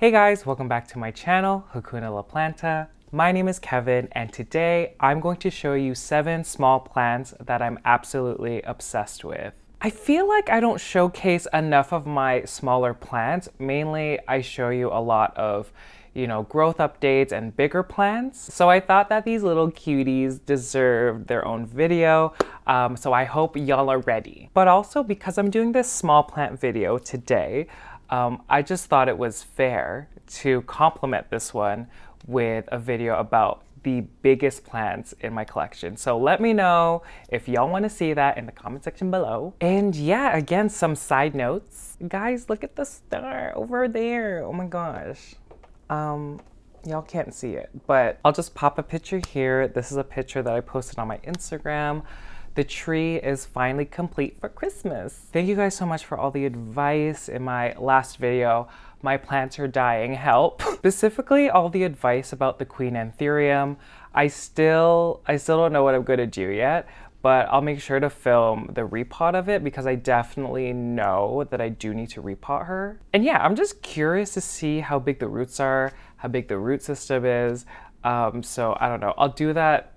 Hey guys, welcome back to my channel, Hakuna La Planta. My name is Kevin and today I'm going to show you 7 small plants that I'm absolutely obsessed with. I feel like I don't showcase enough of my smaller plants. Mainly I show you a lot of, growth updates and bigger plants. So I thought that these little cuties deserved their own video. So I hope y'all are ready. But also because I'm doing this small plant video today, I just thought it was fair to complement this one with a video about the biggest plants in my collection. So let me know if y'all want to see that in the comment section below. And yeah, again, some side notes. Guys, look at the star over there. Oh my gosh. Y'all can't see it, but I'll just pop a picture here. This is a picture that I posted on my Instagram. The tree is finally complete for Christmas. Thank you guys so much for all the advice in my last video. My plants are dying, help. Specifically, all the advice about the Queen Anthurium. I still don't know what I'm gonna do yet, but I'll make sure to film the repot of it because I definitely know that I do need to repot her. And yeah, I'm just curious to see how big the roots are, how big the root system is. So I don't know, I'll do that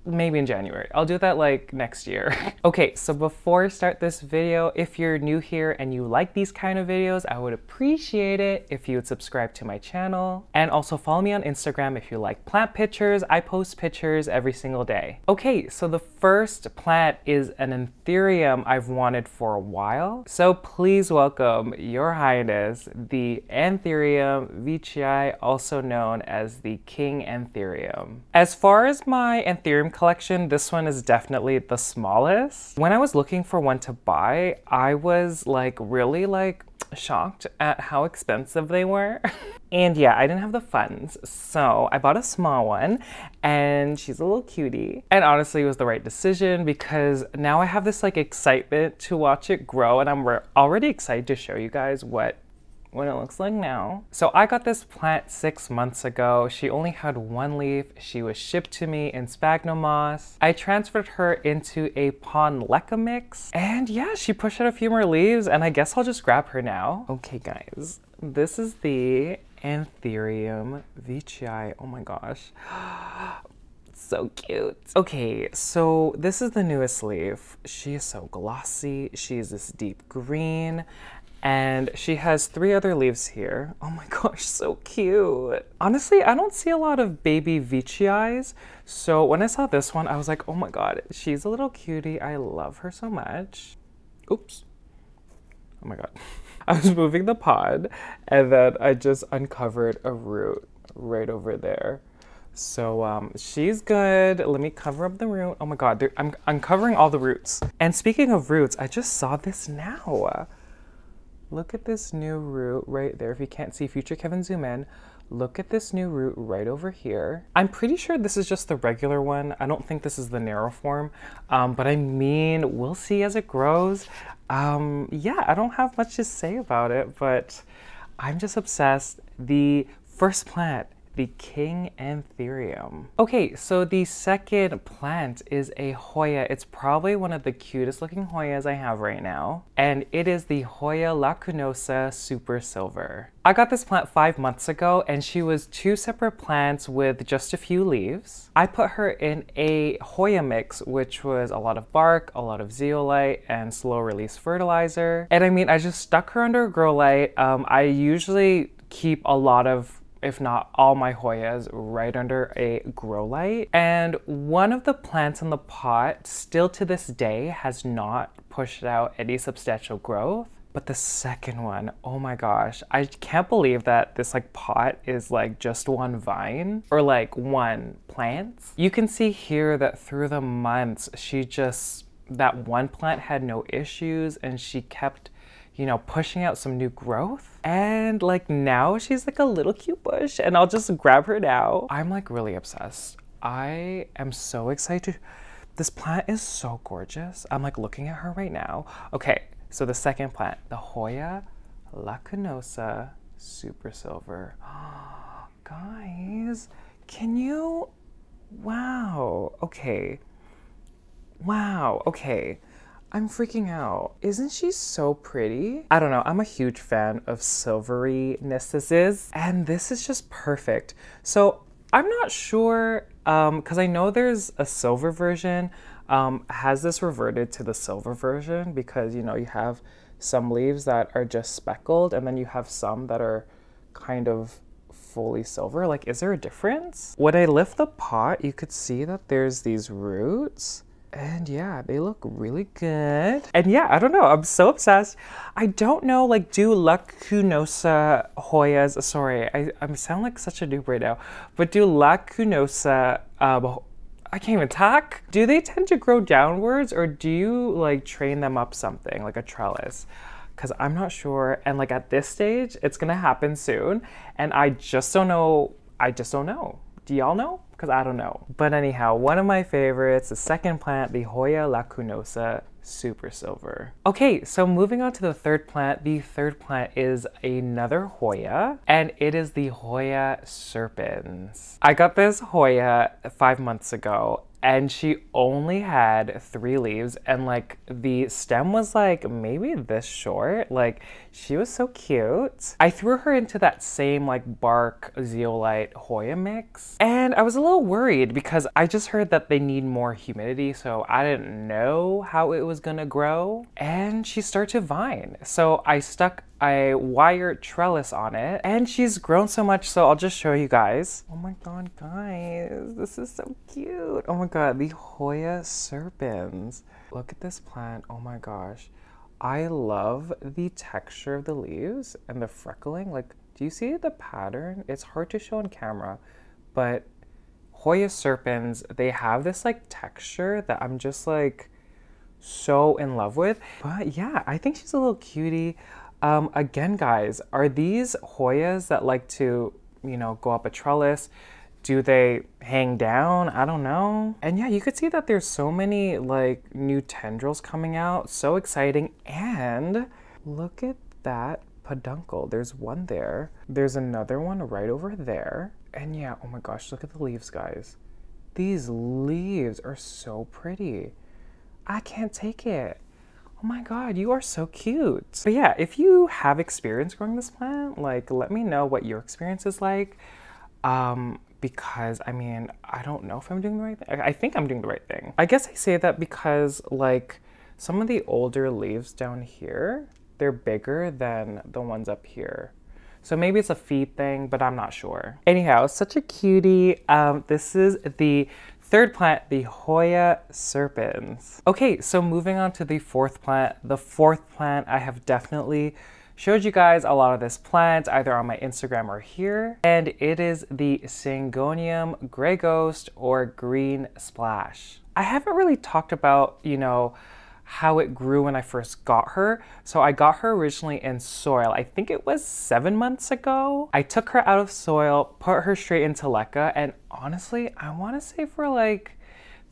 maybe in January. I'll do that like next year. Okay, so before I start this video, if you're new here and you like these kind of videos, I would appreciate it if you would subscribe to my channel. And also follow me on Instagram if you like plant pictures. I post pictures every single day. Okay, so the first plant is an Anthurium I've wanted for a while. So please welcome, Your Highness, the Anthurium VEITCHII, also known as the King Anthurium. As far as my Anthurium collection, this one is definitely the smallest. When I was looking for one to buy, I was really shocked at how expensive they were. And yeah, I didn't have the funds, so I bought a small one and she's a little cutie. And honestly, it was the right decision because now I have this excitement to watch it grow, and I'm already excited to show you guys what it looks like now. So I got this plant 6 months ago. She only had 1 leaf. She was shipped to me in sphagnum moss. I transferred her into a pond LECA mix, and yeah, she pushed out a few more leaves, and I guess I'll just grab her now. Okay guys, this is the Anthurium VEITCHII. Oh my gosh. So cute. Okay, so this is the newest leaf. She is so glossy. She is this deep green. And she has 3 other leaves here. Oh my gosh, so cute. Honestly, I don't see a lot of baby VEITCHIIs. So when I saw this one, I was like, oh my god, she's a little cutie. I love her so much. Oops. Oh my god. I was moving the pod and then I just uncovered a root right over there. So she's good. Let me cover up the root. Oh my god, I'm uncovering all the roots. And speaking of roots, I just saw this now. Look at this new root right there. If you can't see, Future Kevin, zoom in. Look at this new root right over here. I'm pretty sure this is just the regular one. I don't think this is the narrow form, but I mean, we'll see as it grows. Yeah, I don't have much to say about it, but I'm just obsessed. The first plant, the King Anthurium. Okay, so the second plant is a Hoya. It's probably one of the cutest looking Hoyas I have right now. And it is the Hoya LACUNOSA Super Silver. I got this plant 5 months ago and she was 2 separate plants with just a few leaves. I put her in a Hoya mix, which was a lot of bark, a lot of zeolite, and slow release fertilizer. And I mean, I just stuck her under a grow light. I usually keep a lot of, if not all, my Hoyas right under a grow light. And one of the plants in the pot still to this day has not pushed out any substantial growth. But the second one, oh my gosh, I can't believe that this pot is just 1 vine or 1 plant. You can see here that through the months, that 1 plant had no issues and she kept pushing out some new growth. And now she's a little cute bush, and I'll just grab her now. I'm really obsessed. I am so excited. This plant is so gorgeous. I'm looking at her right now. Okay, so the second plant, the Hoya LACUNOSA Super Silver. Guys, can you, wow, okay. Wow, okay. I'm freaking out. Isn't she so pretty? I don't know, I'm a huge fan of silvery-nesses, and this is just perfect. So I'm not sure, because I know there's a silver version. Has this reverted to the silver version? Because, you know, you have some leaves that are just speckled, and then you have some that are kind of fully silver. Like, is there a difference? When I lift the pot, you could see that there's these roots. And yeah, they look really good. And yeah, I don't know, I'm so obsessed. I don't know, like, do LACUNOSA Hoyas, sorry, I sound like such a noob right now, but do LACUNOSA, I can't even talk. Do they tend to grow downwards, or do you like train them up something, like a trellis? Because I'm not sure, and like at this stage, it's gonna happen soon, and I just don't know, Do y'all know? Because I don't know. But anyhow, one of my favorites, the second plant, the Hoya LACUNOSA Super Silver. Okay, so moving on to the third plant. The third plant is another Hoya, and it is the Hoya Serpens. I got this Hoya 5 months ago, and she only had 3 leaves, and like the stem was like maybe this short. Like, she was so cute. I threw her into that same like bark zeolite Hoya mix, and I was a little worried because I just heard that they need more humidity, so I didn't know how it was gonna grow. And she started to vine, so I stuck a wire trellis on it, and she's grown so much, so I'll just show you guys. Oh my god, guys, this is so cute. Oh my god, the Hoya Serpens. Look at this plant. Oh my gosh, I love the texture of the leaves and the freckling. Like, do you see the pattern? It's hard to show on camera, but Hoya Serpens, they have this like texture that I'm just like so in love with. But yeah, I think she's a little cutie. Again, guys, are these Hoyas that like to, you know, go up a trellis? Do they hang down? I don't know. And yeah, you could see that there's so many like new tendrils coming out. So exciting. And look at that peduncle. There's one there. There's another one right over there. And yeah, oh my gosh, look at the leaves, guys. These leaves are so pretty. I can't take it. Oh my god, you are so cute. But yeah, if you have experience growing this plant, like, let me know what your experience is like. Because I mean, I don't know if I'm doing the right thing. I think I'm doing the right thing. I guess I say that because like some of the older leaves down here, they're bigger than the ones up here. So maybe it's a feed thing, but I'm not sure. Anyhow, such a cutie. This is the third plant, the Hoya Serpens. Okay, so moving on to the fourth plant. The fourth plant, I have definitely showed you guys a lot of this plant either on my Instagram or here, and it is the Syngonium Gray Ghost or Green Splash. I haven't really talked about, you know, how it grew when I first got her. So I got her originally in soil. I think it was 7 months ago. I took her out of soil, put her straight into LECA, and honestly, I want to say for like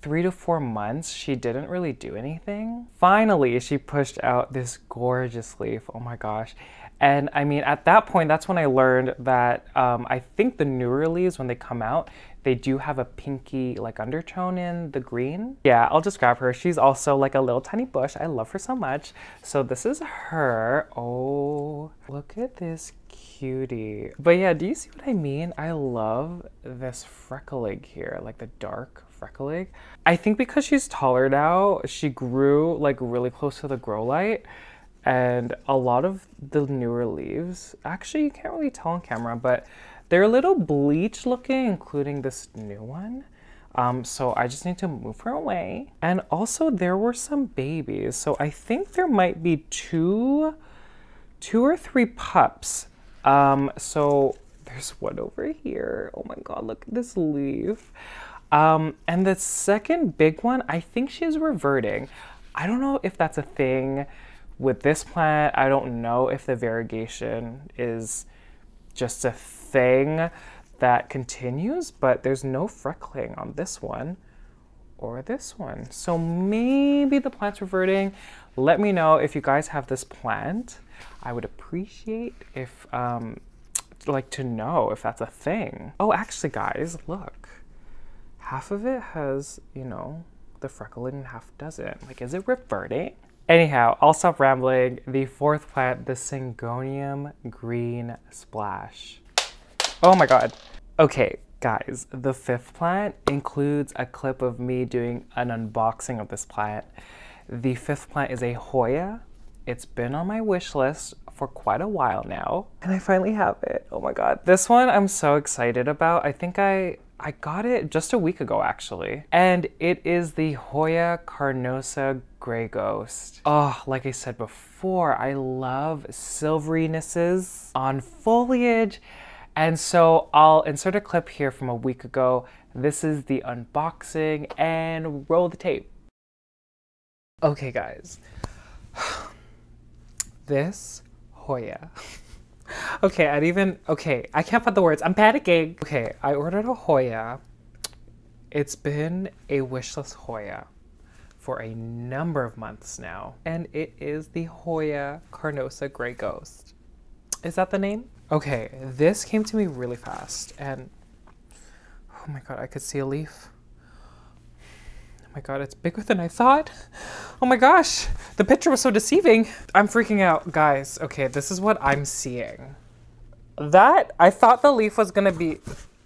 3 to 4 months, she didn't really do anything. Finally, she pushed out this gorgeous leaf. Oh my gosh. And I mean, at that point, that's when I learned that I think the newer leaves, when they come out, they do have a pinky like undertone in the green. Yeah, I'll just grab her. She's also like a little tiny bush. I love her so much. So this is her. Oh, look at this cutie. But yeah, do you see what I mean? I love this freckling here, like the dark freckling. I think because she's taller now, she grew like really close to the grow light. And a lot of the newer leaves, actually you can't really tell on camera, but they're a little bleached looking, including this new one. So I just need to move her away. And also there were some babies. So I think there might be two or three pups. So there's one over here. Oh my God, look at this leaf. And the second big one, I think she's reverting. I don't know if that's a thing with this plant. I don't know if the variegation is just a thing that continues, but there's no freckling on this one or this one. So maybe the plant's reverting. Let me know if you guys have this plant. I would appreciate if, like, to know if that's a thing. Oh, actually guys, look. Half of it has, you know, the freckling and half doesn't. Like, is it reverting? Anyhow, I'll stop rambling. The fourth plant, the Syngonium Green Splash. Oh my god. Okay, guys, the fifth plant includes a clip of me doing an unboxing of this plant. The fifth plant is a Hoya. It's been on my wish list for quite a while now, and I finally have it. Oh my god. This one I'm so excited about. I think I got it just a week ago, actually. And it is the Hoya CARNOSA Gray Ghost. Oh, like I said before, I love silverinesses on foliage. And so I'll insert a clip here from a week ago. This is the unboxing, and roll the tape. Okay, guys. This Hoya. Okay, I can't find the words. I'm panicking. Okay, I ordered a Hoya. It's been a wishlist Hoya for a number of months now. And it is the Hoya CARNOSA Gray Ghost. Is that the name? Okay, this came to me really fast, and oh my god, I could see a leaf. Oh my god, it's bigger than I thought. Oh my gosh, the picture was so deceiving. I'm freaking out, guys. Okay, this is what I'm seeing. I thought the leaf was gonna be,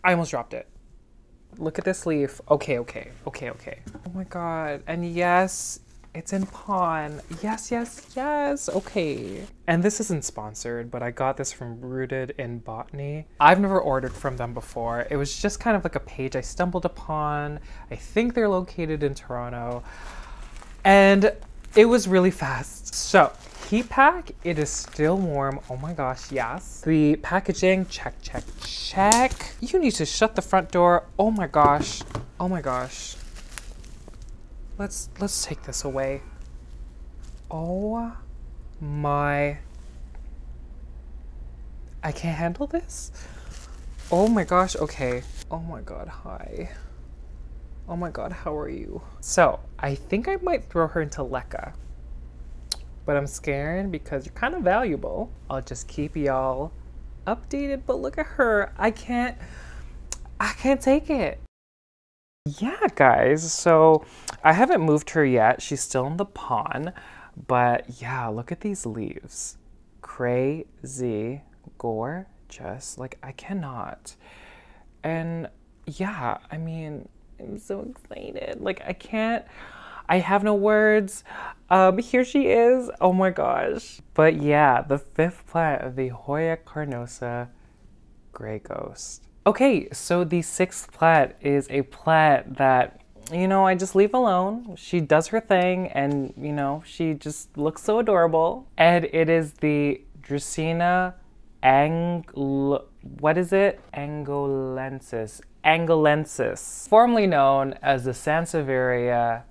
I almost dropped it. Look at this leaf. Okay. Oh my god, and yes, it's in pawn. Yes. Okay. And this isn't sponsored, but I got this from Rooted in Botany. I've never ordered from them before. It was just kind of like a page I stumbled upon. I think they're located in Toronto. And it was really fast. So, heat pack, it is still warm. Oh my gosh, yes. The packaging, check. You need to shut the front door. Oh my gosh. Let's take this away. Oh my. I can't handle this. Oh my gosh, okay. Oh my god, hi. Oh my god, how are you? So, I think I might throw her into LECA. But I'm scared because you're kind of valuable. I'll just keep y'all updated, but look at her. I can't take it. Yeah, guys, so I haven't moved her yet. She's still in the pond, but yeah, look at these leaves. Crazy, gorgeous, like I cannot. And yeah, I mean, I'm so excited. Like I have no words. Here she is, oh my gosh. But yeah, the fifth plant of the Hoya CARNOSA Gray Ghost. Okay, so the sixth plant is a plant that, you know, I just leave alone. She does her thing and, you know, she just looks so adorable. And it is the Dracaena angolensis, formerly known as the Sansevieria,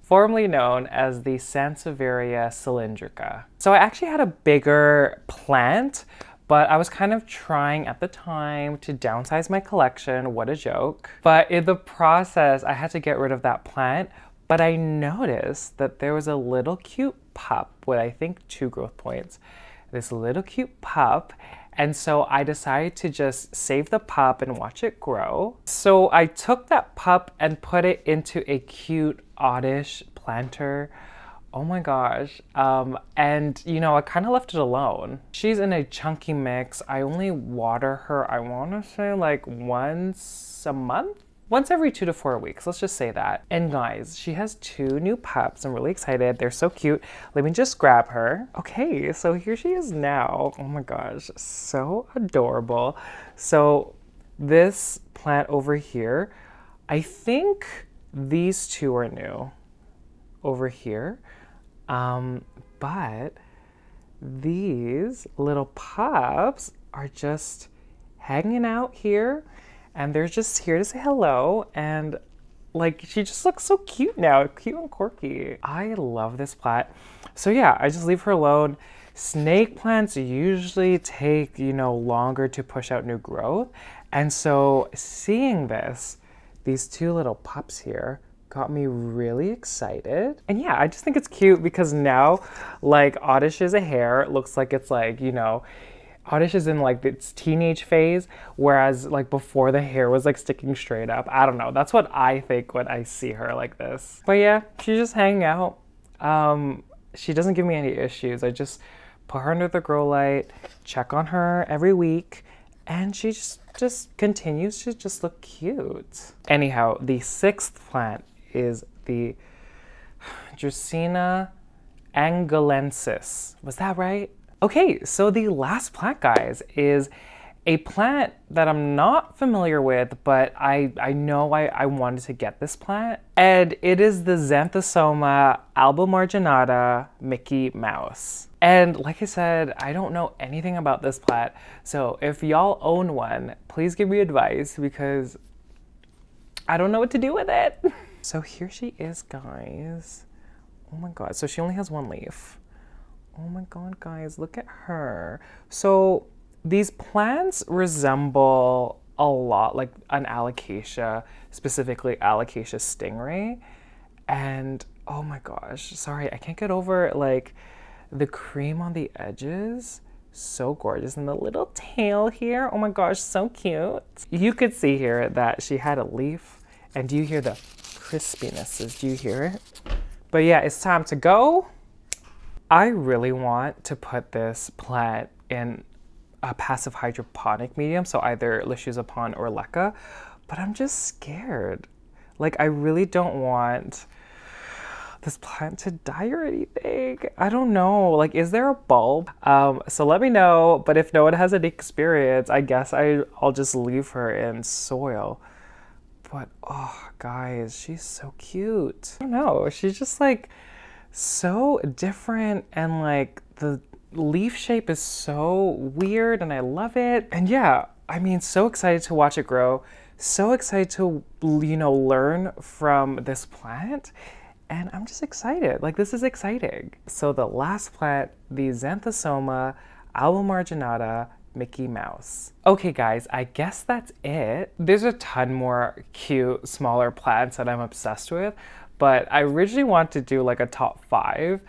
formerly known as the Sansevieria cylindrica. So I actually had a bigger plant, but I was kind of trying at the time to downsize my collection. What a joke. But in the process, I had to get rid of that plant. But I noticed that there was a little cute pup with, I think, 2 growth points. This little cute pup. And so I decided to just save the pup and watch it grow. So I took that pup and put it into a cute oddish planter. Oh my gosh. And you know, I kind of left it alone. She's in a chunky mix. I only water her, I want to say like once a month? Once every 2 to 4 weeks, let's just say that. And guys, she has 2 new pups. I'm really excited. They're so cute. Let me just grab her. Okay, so here she is now. Oh my gosh, so adorable. So this plant over here, I think these 2 are new over here. But these little pups are just hanging out here. And they're just here to say hello, and like she just looks so cute now, cute and quirky. I love this plant. So yeah, I just leave her alone. Snake plants usually take, you know, longer to push out new growth. And so seeing these 2 little pups here got me really excited. And yeah, I just think it's cute because now like Oddish's hair looks like it's like, you know, Oddish is in like its teenage phase, whereas like before the hair was like sticking straight up. I don't know. That's what I think when I see her like this. But yeah, she's just hanging out. She doesn't give me any issues. I just put her under the grow light, check on her every week, and she just continues to just look cute. Anyhow, the 6th plant is the Dracaena angolensis. Was that right? Okay, so the last plant, guys, is a plant that I'm not familiar with, but I know I wanted to get this plant. And it is the XANTHOSOMA ALBOMARGINATA Mickey Mouse. And like I said, I don't know anything about this plant. So if y'all own one, please give me advice because I don't know what to do with it. So here she is, guys. Oh my God, so she only has 1 leaf. Oh my God, guys, look at her. So these plants resemble a lot like an alocasia, specifically alocasia stingray. And oh my gosh, sorry, I can't get over like the cream on the edges. So gorgeous. And the little tail here, oh my gosh, so cute. You could see here that she had a leaf. And do you hear the crispinesses? Do you hear it? But yeah, it's time to go. I really want to put this plant in a passive hydroponic medium, so either LECUNOSA or LECA, but I'm just scared. Like, I really don't want this plant to die or anything. I don't know, like, is there a bulb? So let me know, but if no one has any experience, I guess I'll just leave her in soil. But, oh, guys, she's so cute. I don't know, she's just like so different, and like the leaf shape is so weird and I love it. And yeah, I mean, so excited to watch it grow. So excited to, you know, learn from this plant. And I'm just excited, like this is exciting. So the last plant, the XANTHOSOMA ALBOMARGINATA Mickey Mouse. Okay guys, I guess that's it. There's a ton more cute, smaller plants that I'm obsessed with, but I originally wanted to do like a top 5,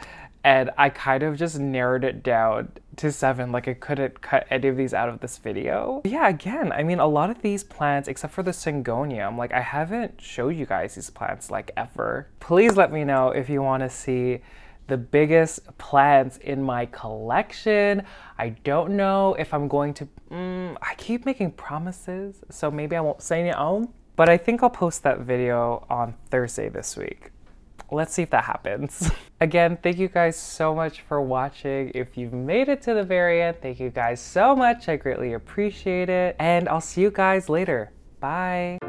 and I kind of just narrowed it down to 7, like I couldn't cut any of these out of this video. But yeah, again, I mean, a lot of these plants, except for the Syngonium, like I haven't showed you guys these plants like ever. Please let me know if you want to see the biggest plants in my collection. I don't know if I'm going to, I keep making promises, so maybe I won't say it, but I think I'll post that video on Thursday this week. Let's see if that happens. Again, thank you guys so much for watching. If you've made it to the very end, thank you guys so much. I greatly appreciate it. And I'll see you guys later. Bye.